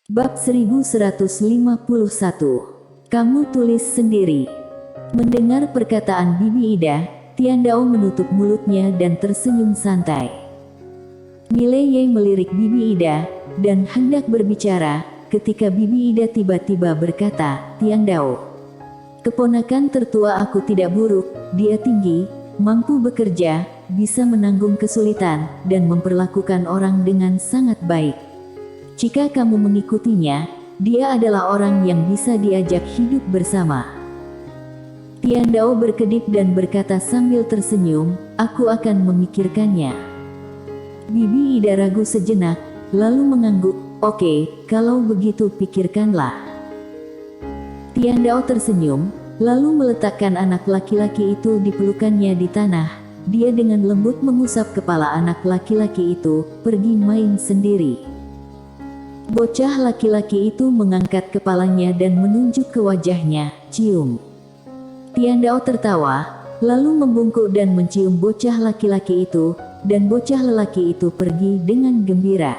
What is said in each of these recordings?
Bab 1151. Kamu tulis sendiri. Mendengar perkataan Bibi Ida, Tian Dao menutup mulutnya dan tersenyum santai. Mileye melirik Bibi Ida dan hendak berbicara, ketika Bibi Ida tiba-tiba berkata, "Tian Dao, keponakan tertua aku tidak buruk, dia tinggi, mampu bekerja, bisa menanggung kesulitan, dan memperlakukan orang dengan sangat baik. Jika kamu mengikutinya, dia adalah orang yang bisa diajak hidup bersama." Tian Dao berkedip dan berkata sambil tersenyum, "Aku akan memikirkannya." Bibi Ida ragu sejenak, lalu mengangguk, "Oke, kalau begitu pikirkanlah." Tian Dao tersenyum, lalu meletakkan anak laki-laki itu di pelukannya di tanah. Dia dengan lembut mengusap kepala anak laki-laki itu, "Pergi main sendiri." Bocah laki-laki itu mengangkat kepalanya dan menunjuk ke wajahnya, "Cium." Tian Dao tertawa, lalu membungkuk dan mencium bocah laki-laki itu, dan bocah lelaki itu pergi dengan gembira.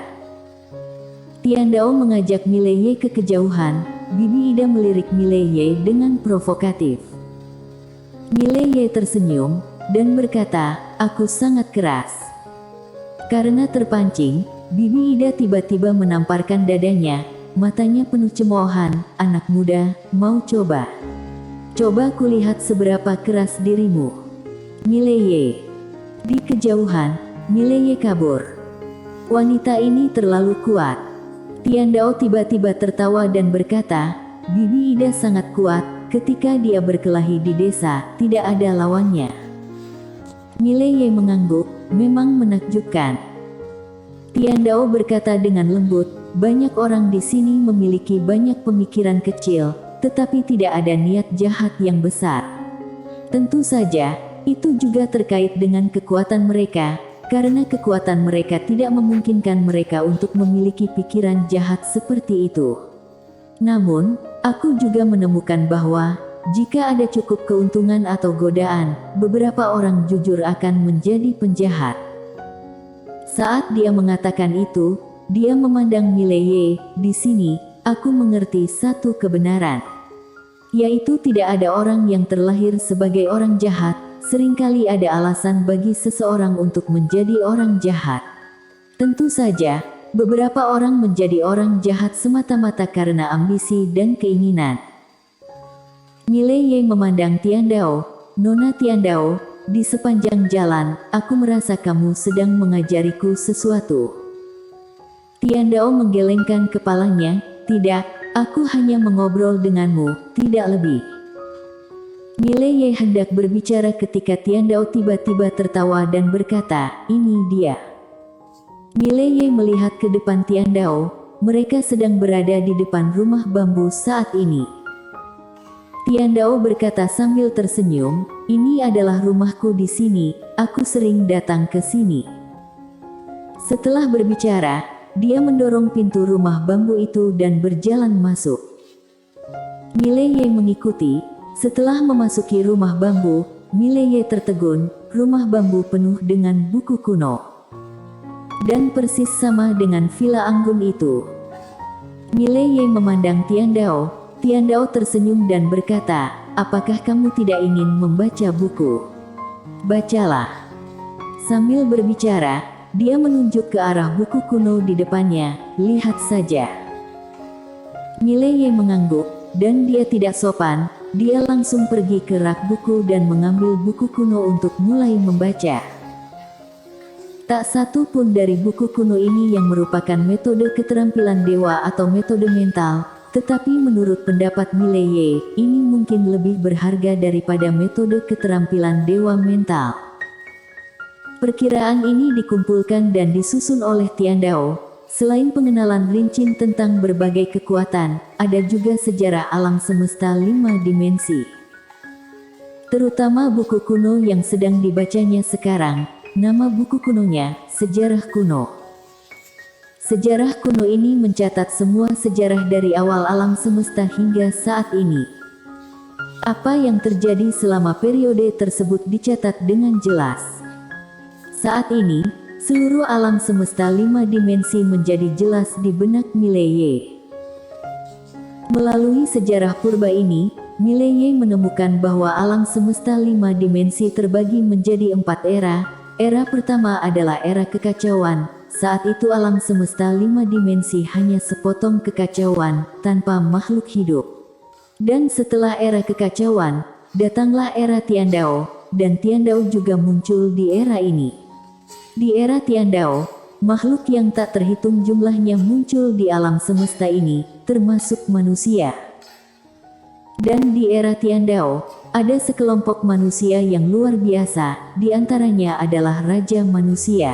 Tian Dao mengajak Mileye ke kejauhan. Bibi Ida melirik Mileye dengan provokatif. Mileye tersenyum, dan berkata, "Aku sangat keras." Karena terpancing, Bibi Ida tiba-tiba menamparkan dadanya, matanya penuh cemoohan, "Anak muda, mau coba? Coba kulihat seberapa keras dirimu." Mileye. Di kejauhan, Mileye kabur. Wanita ini terlalu kuat. Tian Dao tiba-tiba tertawa dan berkata, "Bibi Ida sangat kuat, ketika dia berkelahi di desa, tidak ada lawannya." Mileye mengangguk, "Memang menakjubkan." Tian Dao berkata dengan lembut, "Banyak orang di sini memiliki banyak pemikiran kecil, tetapi tidak ada niat jahat yang besar. Tentu saja, itu juga terkait dengan kekuatan mereka, karena kekuatan mereka tidak memungkinkan mereka untuk memiliki pikiran jahat seperti itu. Namun, aku juga menemukan bahwa, jika ada cukup keuntungan atau godaan, beberapa orang jujur akan menjadi penjahat." Saat dia mengatakan itu, dia memandang Mileye. "Di sini, aku mengerti satu kebenaran, yaitu tidak ada orang yang terlahir sebagai orang jahat. Seringkali ada alasan bagi seseorang untuk menjadi orang jahat. Tentu saja, beberapa orang menjadi orang jahat semata-mata karena ambisi dan keinginan." Mileye memandang Tian Dao. "Nona Tian Dao, di sepanjang jalan, aku merasa kamu sedang mengajariku sesuatu." Tian Dao menggelengkan kepalanya, "Tidak, aku hanya mengobrol denganmu, tidak lebih." Mileye hendak berbicara ketika Tian Dao tiba-tiba tertawa dan berkata, "Ini dia." Mileye melihat ke depan Tian Dao. Mereka sedang berada di depan rumah bambu saat ini. Tian Dao berkata sambil tersenyum, "Ini adalah rumahku di sini, aku sering datang ke sini." Setelah berbicara, dia mendorong pintu rumah bambu itu dan berjalan masuk. Mileye mengikuti. Setelah memasuki rumah bambu, Mileye tertegun. Rumah bambu penuh dengan buku kuno, dan persis sama dengan villa anggun itu. Mileye memandang Tian Dao. Tian Dao tersenyum dan berkata, "Apakah kamu tidak ingin membaca buku? Bacalah." Sambil berbicara, dia menunjuk ke arah buku kuno di depannya, "Lihat saja." Mileye mengangguk, dan dia tidak sopan. Dia langsung pergi ke rak buku dan mengambil buku kuno untuk mulai membaca. Tak satu pun dari buku kuno ini yang merupakan metode keterampilan dewa atau metode mental, tetapi menurut pendapat Mileye, ini mungkin lebih berharga daripada metode keterampilan dewa mental. Perkiraan ini dikumpulkan dan disusun oleh Tian Dao. Selain pengenalan rinci tentang berbagai kekuatan, ada juga sejarah alam semesta 5 dimensi. Terutama buku kuno yang sedang dibacanya sekarang. Nama buku kunonya, Sejarah Kuno. Sejarah kuno ini mencatat semua sejarah dari awal alam semesta hingga saat ini. Apa yang terjadi selama periode tersebut dicatat dengan jelas. Saat ini, seluruh alam semesta 5 dimensi menjadi jelas di benak Mileye. Melalui sejarah purba ini, Mileye menemukan bahwa alam semesta 5 dimensi terbagi menjadi 4 era. Era pertama adalah era kekacauan. Saat itu alam semesta 5 dimensi hanya sepotong kekacauan, tanpa makhluk hidup. Dan setelah era kekacauan, datanglah era Tiandao, dan Tiandao juga muncul di era ini. Di era Tiandao, makhluk yang tak terhitung jumlahnya muncul di alam semesta ini, termasuk manusia. Dan di era Tiandao, ada sekelompok manusia yang luar biasa, di antaranya adalah Raja Manusia.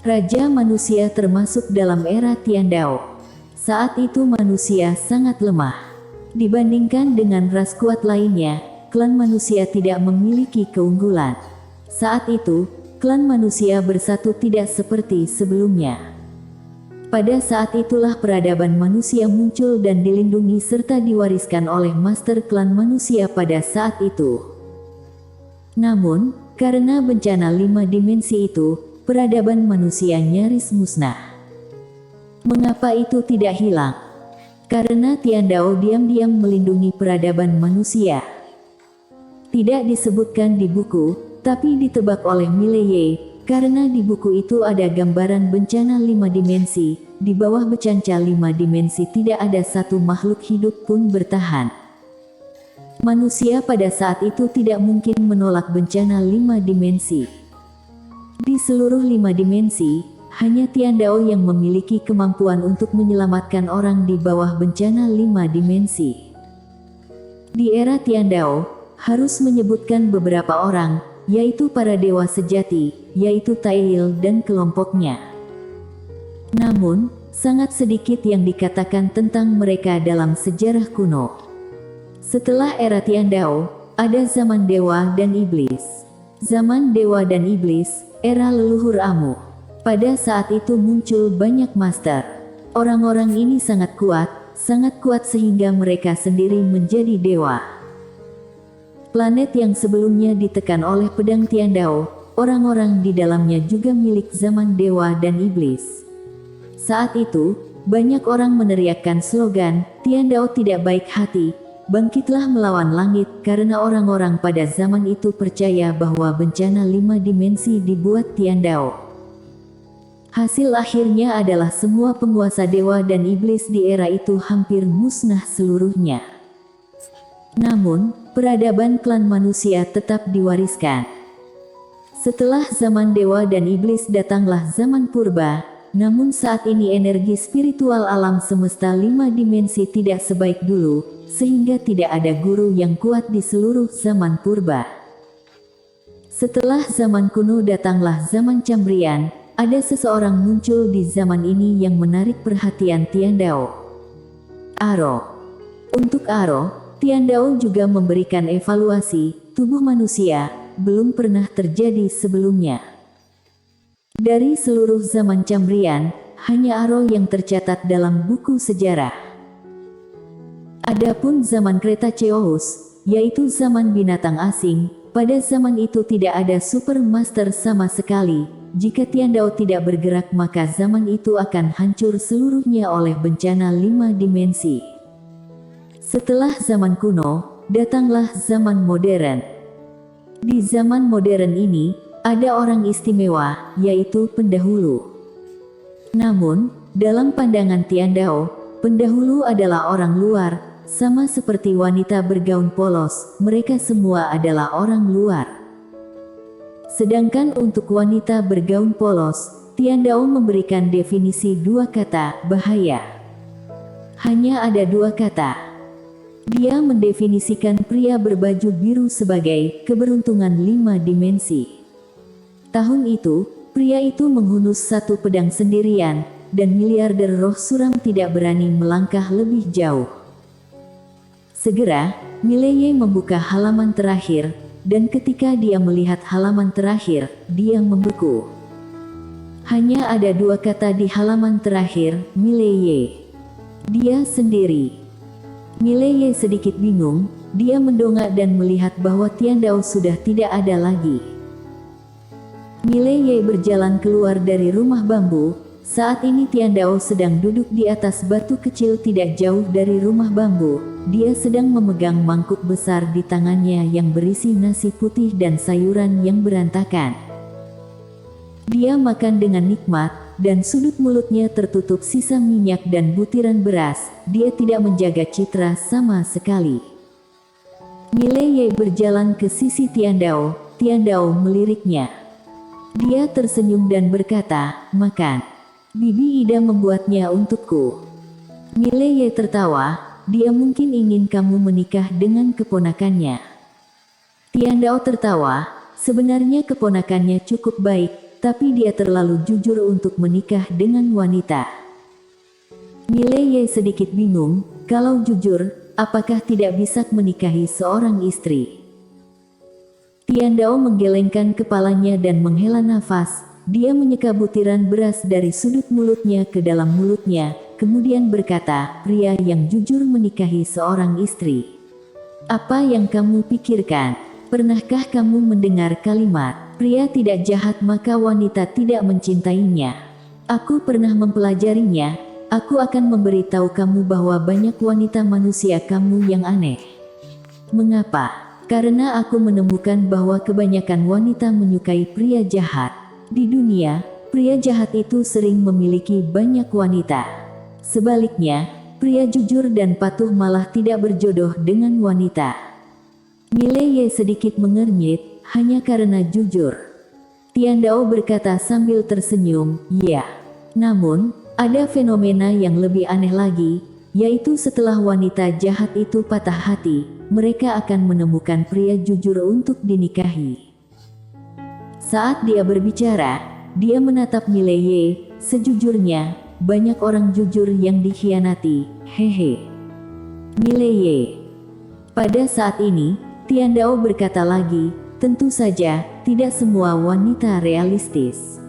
Raja Manusia termasuk dalam era Tiandao. Saat itu manusia sangat lemah. Dibandingkan dengan ras kuat lainnya, klan manusia tidak memiliki keunggulan. Saat itu, klan manusia bersatu tidak seperti sebelumnya. Pada saat itulah peradaban manusia muncul dan dilindungi serta diwariskan oleh master klan manusia pada saat itu. Namun, karena bencana 5 dimensi itu, peradaban manusia nyaris musnah. Mengapa itu tidak hilang? Karena Tiandao diam-diam melindungi peradaban manusia. Tidak disebutkan di buku, tapi ditebak oleh Mileye. Karena di buku itu ada gambaran bencana 5 dimensi, di bawah bencana 5 dimensi tidak ada satu makhluk hidup pun bertahan. Manusia pada saat itu tidak mungkin menolak bencana 5 dimensi. Di seluruh 5 dimensi, hanya Tiandao yang memiliki kemampuan untuk menyelamatkan orang di bawah bencana 5 dimensi. Di era Tiandao, harus menyebutkan beberapa orang, yaitu para dewa sejati, yaitu Tail dan kelompoknya. Namun, sangat sedikit yang dikatakan tentang mereka dalam sejarah kuno. Setelah era Tiandao, ada zaman dewa dan iblis. Zaman dewa dan iblis, era leluhur Amu. Pada saat itu muncul banyak master. Orang-orang ini sangat kuat sehingga mereka sendiri menjadi dewa. Planet yang sebelumnya ditekan oleh pedang Tiandao, orang-orang di dalamnya juga milik zaman dewa dan iblis. Saat itu, banyak orang meneriakkan slogan, Tiandao tidak baik hati, bangkitlah melawan langit, karena orang-orang pada zaman itu percaya bahwa bencana 5 dimensi dibuat Tiandao. Hasil akhirnya adalah semua penguasa dewa dan iblis di era itu hampir musnah seluruhnya. Namun, peradaban klan manusia tetap diwariskan. Setelah zaman dewa dan iblis datanglah zaman purba, namun saat ini energi spiritual alam semesta 5 dimensi tidak sebaik dulu, sehingga tidak ada guru yang kuat di seluruh zaman purba. Setelah zaman kuno datanglah zaman Cambrian, ada seseorang muncul di zaman ini yang menarik perhatian Tiandao. Aro. Untuk Aro, Tiandao juga memberikan evaluasi, tubuh manusia, belum pernah terjadi sebelumnya. Dari seluruh zaman Cambrian, hanya Aro yang tercatat dalam buku sejarah. Adapun zaman Cretaceous, yaitu zaman binatang asing, pada zaman itu tidak ada super master sama sekali. Jika Tiandao tidak bergerak maka zaman itu akan hancur seluruhnya oleh bencana 5 dimensi. Setelah zaman kuno, datanglah zaman modern. Di zaman modern ini, ada orang istimewa, yaitu pendahulu. Namun, dalam pandangan Tiandao, pendahulu adalah orang luar, sama seperti wanita bergaun polos, mereka semua adalah orang luar. Sedangkan untuk wanita bergaun polos, Tiandao memberikan definisi 2 kata, bahaya. Hanya ada 2 kata. Dia mendefinisikan pria berbaju biru sebagai keberuntungan 5 dimensi. Tahun itu, pria itu menghunus satu pedang sendirian, dan miliarder roh suram tidak berani melangkah lebih jauh. Segera, Mileye membuka halaman terakhir, dan ketika dia melihat halaman terakhir, dia membeku. Hanya ada 2 kata di halaman terakhir, Mileye. Dia sendiri. Mileye sedikit bingung, dia mendongak dan melihat bahwa Tiandao sudah tidak ada lagi. Mileye berjalan keluar dari rumah bambu, Saat ini Tian Dao sedang duduk di atas batu kecil tidak jauh dari rumah bambu. Dia sedang memegang mangkuk besar di tangannya yang berisi nasi putih dan sayuran yang berantakan. Dia makan dengan nikmat, dan sudut mulutnya tertutup sisa minyak dan butiran beras. Dia tidak menjaga citra sama sekali. Mile Ye berjalan ke sisi Tian Dao. Tian Dao meliriknya. Dia tersenyum dan berkata, "Makan. Bibi Ida membuatnya untukku." Mile Ye tertawa. Dia mungkin ingin kamu menikah dengan keponakannya. Tian Dao tertawa. Sebenarnya keponakannya cukup baik, tapi dia terlalu jujur untuk menikah dengan wanita. Mile Ye sedikit bingung. Kalau jujur, apakah tidak bisa menikahi seorang istri? Tian Dao menggelengkan kepalanya dan menghela nafas. Dia menyeka butiran beras dari sudut mulutnya ke dalam mulutnya, kemudian berkata, "Pria yang jujur menikahi seorang istri. Apa yang kamu pikirkan? Pernahkah kamu mendengar kalimat, pria tidak jahat maka wanita tidak mencintainya? Aku pernah mempelajarinya. Aku akan memberitahu kamu bahwa banyak wanita manusia kamu yang aneh." Mengapa? Karena aku menemukan bahwa kebanyakan wanita menyukai pria jahat. Di dunia, pria jahat itu sering memiliki banyak wanita. Sebaliknya, pria jujur dan patuh malah tidak berjodoh dengan wanita. Mile Ye sedikit mengernyit, hanya karena jujur. Tian Dao berkata sambil tersenyum, "Ya. Namun, ada fenomena yang lebih aneh lagi, yaitu setelah wanita jahat itu patah hati, mereka akan menemukan pria jujur untuk dinikahi." Saat dia berbicara, dia menatap Mile Ye. Sejujurnya, banyak orang jujur yang dikhianati, hehe. Mile Ye. Pada saat ini, Tian Dao berkata lagi, "Tentu saja, tidak semua wanita realistis.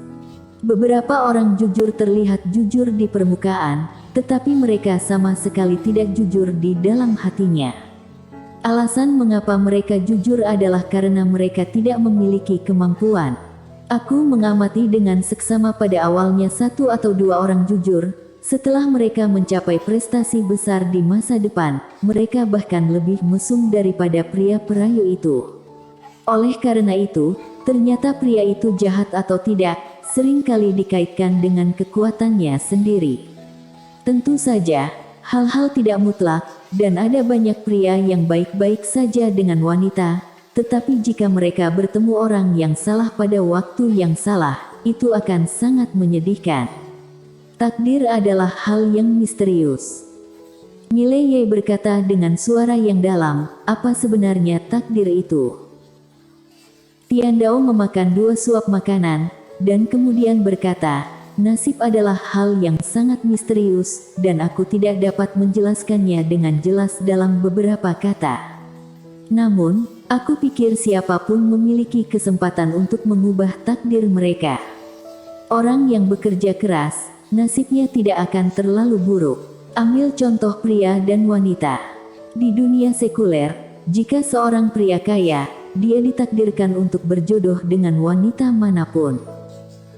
Beberapa orang jujur terlihat jujur di permukaan, tetapi mereka sama sekali tidak jujur di dalam hatinya. Alasan mengapa mereka jujur adalah karena mereka tidak memiliki kemampuan. Aku mengamati dengan seksama pada awalnya satu atau dua orang jujur. Setelah mereka mencapai prestasi besar di masa depan, mereka bahkan lebih mesum daripada pria perayu itu. Oleh karena itu, ternyata pria itu jahat atau tidak, seringkali dikaitkan dengan kekuatannya sendiri. Tentu saja, hal-hal tidak mutlak, dan ada banyak pria yang baik-baik saja dengan wanita, tetapi jika mereka bertemu orang yang salah pada waktu yang salah, itu akan sangat menyedihkan. Takdir adalah hal yang misterius. Mile Ye berkata dengan suara yang dalam, "Apa sebenarnya takdir itu?" Tian Dao memakan 2 suap makanan, dan kemudian berkata, "Nasib adalah hal yang sangat misterius, dan aku tidak dapat menjelaskannya dengan jelas dalam beberapa kata. Namun, aku pikir siapapun memiliki kesempatan untuk mengubah takdir mereka. Orang yang bekerja keras, nasibnya tidak akan terlalu buruk. Ambil contoh pria dan wanita. Di dunia sekuler, jika seorang pria kaya, dia ditakdirkan untuk berjodoh dengan wanita manapun.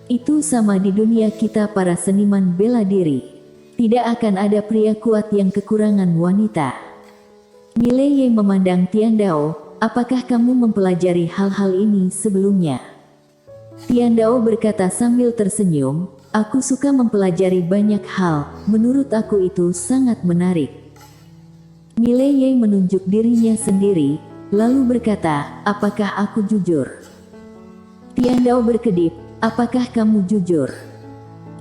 Itu sama di dunia kita para seniman bela diri. Tidak akan ada pria kuat yang kekurangan wanita." Mile Ye memandang Tian Dao, "Apakah kamu mempelajari hal-hal ini sebelumnya?" Tian Dao berkata sambil tersenyum, "Aku suka mempelajari banyak hal, menurut aku itu sangat menarik." Mile Ye menunjuk dirinya sendiri, lalu berkata, "Apakah aku jujur?" Tian Dao berkedip, "Apakah kamu jujur?"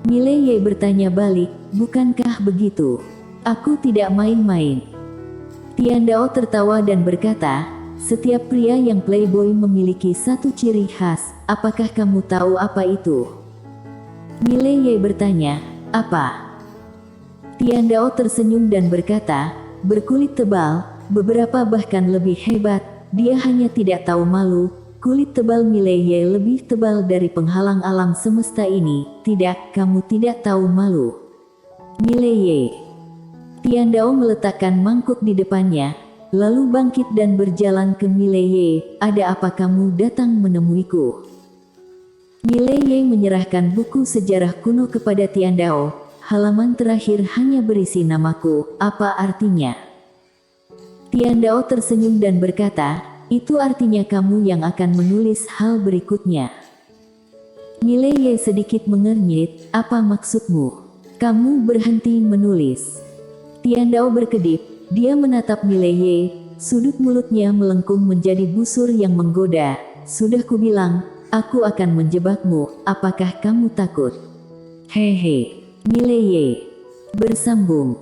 Mile Ye bertanya balik, "Bukankah begitu? Aku tidak main-main." Tian Dao tertawa dan berkata, "Setiap pria yang playboy memiliki satu ciri khas, apakah kamu tahu apa itu?" Mile Ye bertanya, "Apa?" Tian Dao tersenyum dan berkata, "Berkulit tebal, beberapa bahkan lebih hebat, dia hanya tidak tahu malu." Kulit tebal Mile Ye lebih tebal dari penghalang alam semesta ini. Tidak, kamu tidak tahu malu. Mile Ye. Tian Dao meletakkan mangkuk di depannya, lalu bangkit dan berjalan ke Mile Ye. "Ada apa kamu datang menemuiku?" Milei Ye menyerahkan buku sejarah kuno kepada Tian Dao. Halaman terakhir hanya berisi namaku, apa artinya? Tian Dao tersenyum dan berkata, itu artinya kamu yang akan menulis hal berikutnya. Milei Ye sedikit mengernyit, apa maksudmu? Kamu berhenti menulis. Tian Dao berkedip, dia menatap Milei Ye, sudut mulutnya melengkung menjadi busur yang menggoda. Sudah kubilang, aku akan menjebakmu, apakah kamu takut? Hehe, Milei Ye bersambung.